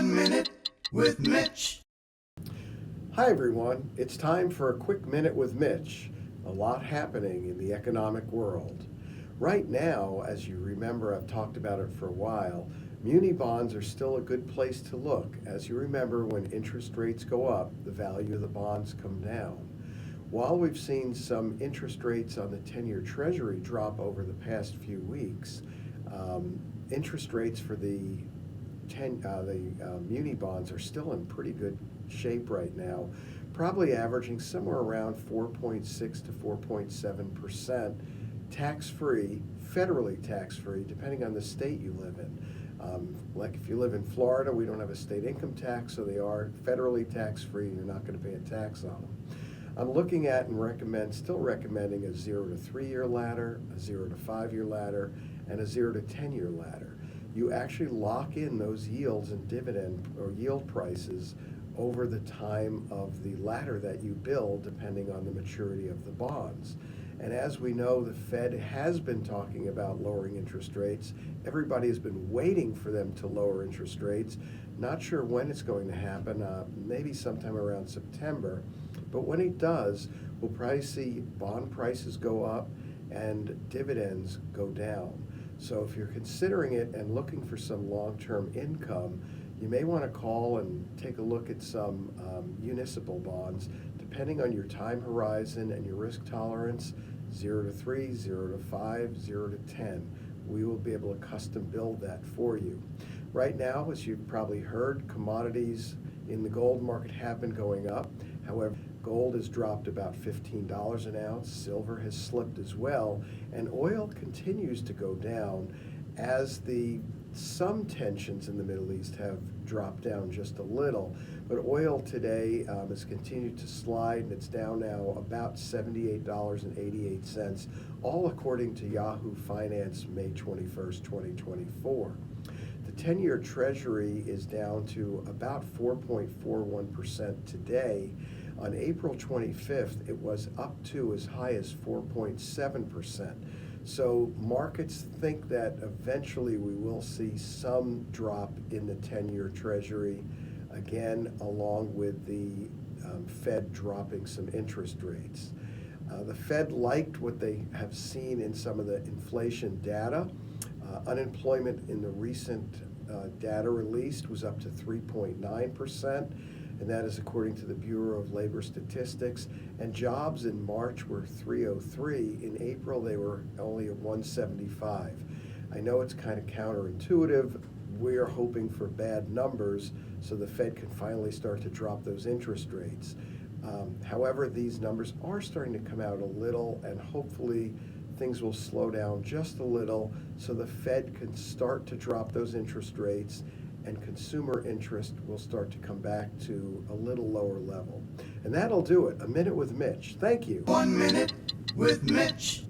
1 Minute with Mitch. Hi everyone, it's time for a quick minute with Mitch. A lot happening in the economic world. Right now, as you remember, I've talked about it for a while, muni bonds are still a good place to look. As you remember, when interest rates go up, the value of the bonds come down. While we've seen some interest rates on the 10-year Treasury drop over the past few weeks, interest rates for the muni bonds are still in pretty good shape right now, probably averaging somewhere around 4.6 to 4.7% tax-free, federally tax-free, depending on the state you live in. Like if you live in Florida, we don't have a state income tax, so they are federally tax-free and you're not going to pay a tax on them. I'm looking at and still recommending a 0 to 3 year ladder, a 0 to 5 year ladder, and a 0 to 10 year ladder. You actually lock in those yields and dividend or yield prices over the time of the ladder that you build, depending on the maturity of the bonds. And as we know, the Fed has been talking about lowering interest rates. Everybody has been waiting for them to lower interest rates. Not sure when it's going to happen, maybe sometime around September. But when it does, we'll probably see bond prices go up and dividends go down. So if you're considering it and looking for some long-term income, you may want to call and take a look at some municipal bonds, depending on your time horizon and your risk tolerance, 0 to 3, 0 to 5, 0 to 10. We will be able to custom build that for you. Right now, as you've probably heard, commodities in the gold market have been going up. However, gold has dropped about $15 an ounce, silver has slipped as well, and oil continues to go down as some tensions in the Middle East have dropped down just a little. But oil today has continued to slide, and it's down now about $78.88, all according to Yahoo Finance, May 21st, 2024. The 10-year Treasury is down to about 4.41% today. On April 25th, it was up to as high as 4.7%. So markets think that eventually we will see some drop in the 10-year Treasury, again, along with the Fed dropping some interest rates. The Fed liked what they have seen in some of the inflation data. Unemployment in the recent data released was up to 3.9%. And that is according to the Bureau of Labor Statistics. And jobs in March were 303. In April, they were only at 175. I know it's kind of counterintuitive. We're hoping for bad numbers so the Fed can finally start to drop those interest rates. However, these numbers are starting to come out a little, and hopefully things will slow down just a little so the Fed can start to drop those interest rates and consumer interest will start to come back to a little lower level. And that'll do it. A Minute with Mitch. Thank you. 1 Minute with Mitch.